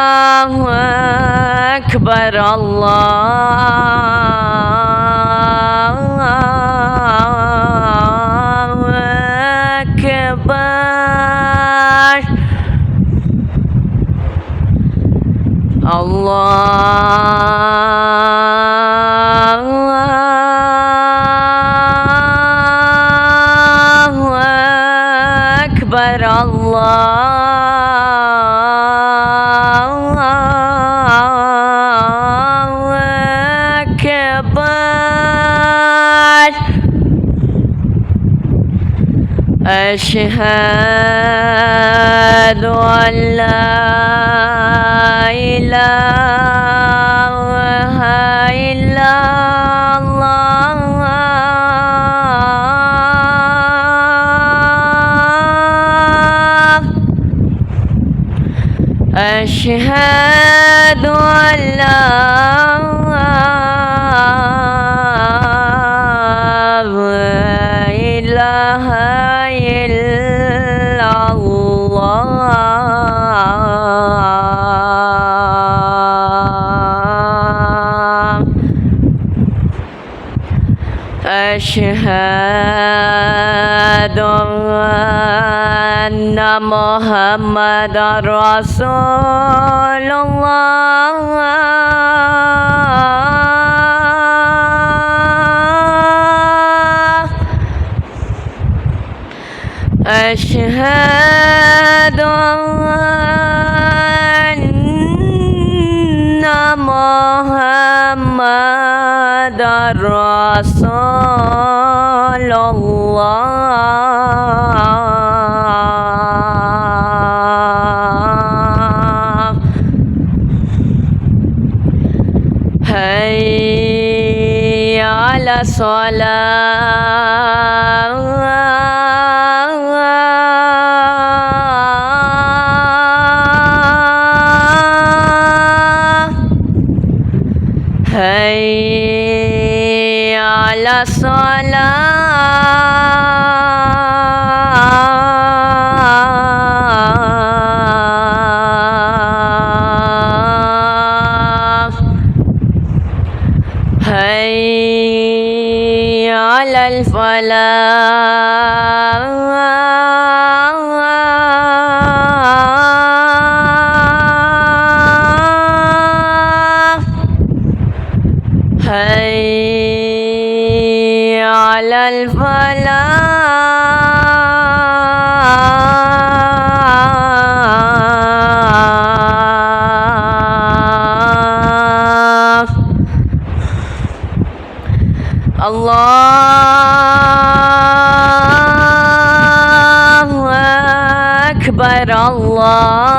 الله أكبر الله أكبر الله أكبر الله أكبر أشهد أن لا إله إلا الله أشهد أن لا إله إلا الله أشهد أن محمدا رسول الله أشهد أن محمدا رسول الله حي على الصلاة حي على الصلاة حي على الفلاح حي على الفلاح الله أكبر الله